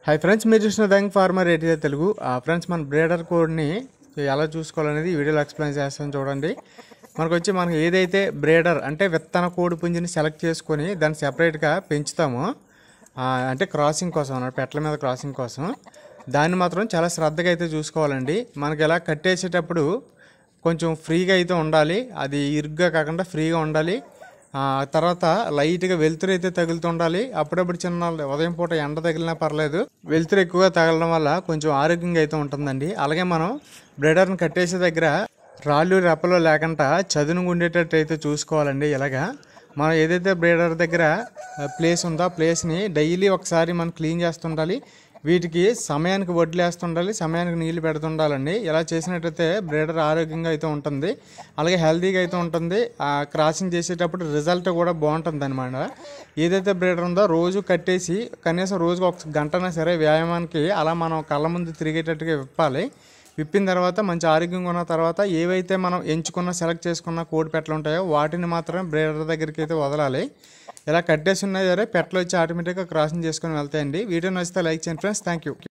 Hi friends, మీరు చూసిన దంగ్ farmer rate Telugu. Friends, మన బ్రీడర్ కోడ్ని ఎలా చూసుకోవాలనేది ఈ వీడియోలో ఎక్స్ప్లెయిన్ చేస్తాను చూడండి. మనకు ఏదైతే బ్రీడర్ అంటే విత్తన కోడి పుంజిని సెలెక్ట్ చేసుకొని దాన్ని సెపరేట్గా పెంచుతామో, అంటే క్రాసింగ్ కోసం అన్నమాట, పెట్టల మీద క్రాసింగ్ కోసం, దాన్ని మాత్రం చాలా శ్రద్ధగా అయితే చూసుకోవాలండి. మనకి ఎలా కట్టేసేటప్పుడు కొంచెం ఫ్రీగా అయితే ఉండాలి, అది ఇరుగ్గా కాకుండా ఫ్రీగా ఉండాలి. తర్వాత లైట్గా వెలుతురు అయితే తగులుతుండాలి. అప్పుడప్పుడు చిన్న ఉదయం పూట ఎండ తగిలినా పర్లేదు, వెలుతురు ఎక్కువగా తగలడం వల్ల కొంచెం ఆరోగ్యంగా అయితే ఉంటుందండి. అలాగే మనం బ్రీడర్ని కట్టేసే దగ్గర రాళ్ళు రెప్పలు లేకుండా చదునుగా ఉండేటట్టు అయితే చూసుకోవాలండి. ఇలాగా మనం ఏదైతే బ్రీడర్ దగ్గర ప్లేస్ ఉందో ఆ ప్లేస్ని డైలీ ఒకసారి మనం క్లీన్ చేస్తుండాలి. వీటికి సమయానికి వడ్లు వేస్తుండాలి, సమయానికి నీళ్లు పెడుతుండాలండి. ఇలా చేసినట్టయితే బ్రీడర్ ఆరోగ్యంగా అయితే ఉంటుంది, అలాగే హెల్తీగా అయితే ఉంటుంది. క్రాసింగ్ చేసేటప్పుడు రిజల్ట్ కూడా బాగుంటుంది అనమాట. ఏదైతే బ్రీడర్ ఉందో రోజు కట్టేసి కనీసం రోజుకు 1 గంటనా సరే వ్యాయామానికి అలా మనం కళ్ళ ముందు తిరిగేటట్టుగా విప్పాలి. విప్పిన తర్వాత మంచి ఆరోగ్యంగా ఉన్న తర్వాత ఏవైతే మనం సెలెక్ట్ చేసుకున్న కోడి పెట్టలు ఉంటాయో వాటిని మాత్రమే బ్రీడర్ దగ్గరికి అయితే వదలాలి. ఇలా కట్టేసి ఉన్నాయి సరే పెట్టలు వచ్చి ఆటోమేటిక్గా క్రాసింగ్ చేసుకొని వెళ్తాయండి. వీడియో నచ్చితే లైక్ చేయండి ఫ్రెండ్స్. Thank you.